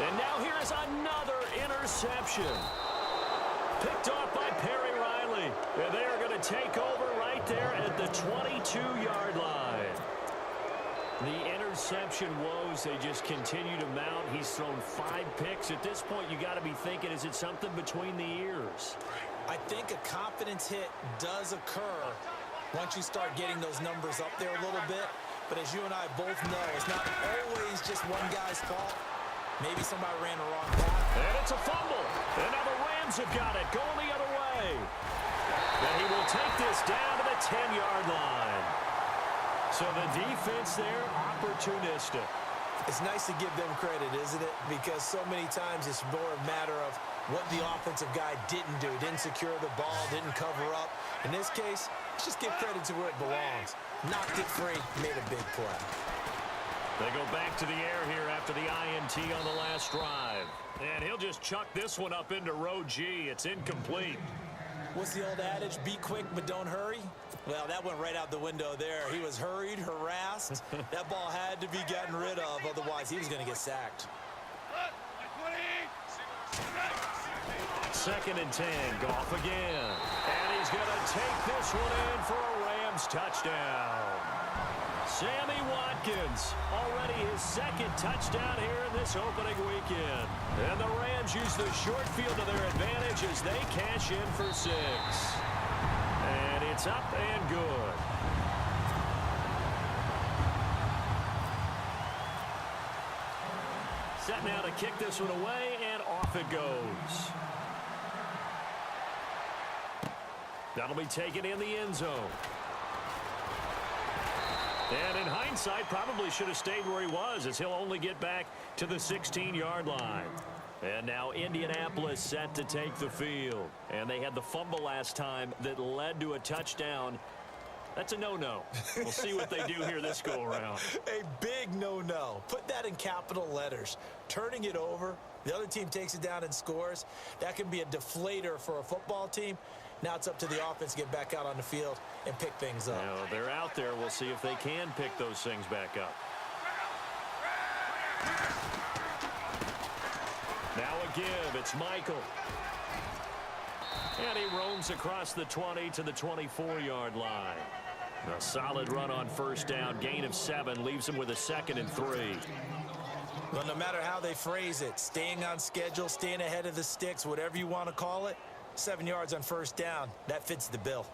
K: And now here is another interception. Picked off by Perry Riley. And they are going to take over right there at the 22-yard line. The interception woes, they just continue to mount. He's thrown 5 picks. At this point, you got to be thinking, is it something between the ears?
L: I think a confidence hit does occur once you start getting those numbers up there a little bit. But as you and I both know, it's not always just one guy's fault. Maybe somebody ran the wrong path.
K: And it's a fumble. And now the Rams have got it, going the other way. And he will take this down to the 10-yard line. So the defense there, opportunistic.
L: It's nice to give them credit, isn't it? Because so many times it's more a matter of what the offensive guy didn't do. Didn't secure the ball, didn't cover up. In this case, let's just give credit to where it belongs. Knocked it free, made a big play.
K: They go back to the air here after the INT on the last drive. And he'll just chuck this one up into row G. It's incomplete.
L: What's the old adage? Be quick, but don't hurry? Well, that went right out the window there. He was hurried, harassed. That ball had to be gotten rid of, otherwise he was going to get sacked.
K: Second and 10, Goff again. And he's going to take this one in for a Rams touchdown. Sammy Watkins, already his second touchdown here in this opening weekend. And the Rams use the short field to their advantage as they cash in for 6. And it's up and good. Set now to kick this one away, and off it goes. That'll be taken in the end zone. And in hindsight, probably should have stayed where he was, as he'll only get back to the 16-yard line. And now Indianapolis set to take the field. And they had the fumble last time that led to a touchdown. That's a no-no. We'll see what they do here this go-around.
L: A big no-no. Put that in capital letters. Turning it over, the other team takes it down and scores. That can be a deflator for a football team. Now it's up to the offense to get back out on the field and pick things up.
K: Now, they're out there. We'll see if they can pick those things back up. Now a give. It's Michael. And he roams across the 20 to the 24-yard line. A solid run on first down. Gain of 7 leaves him with a 2nd and 3.
L: Well, no matter how they phrase it, staying on schedule, staying ahead of the sticks, whatever you want to call it, 7 yards on first down, that fits the bill.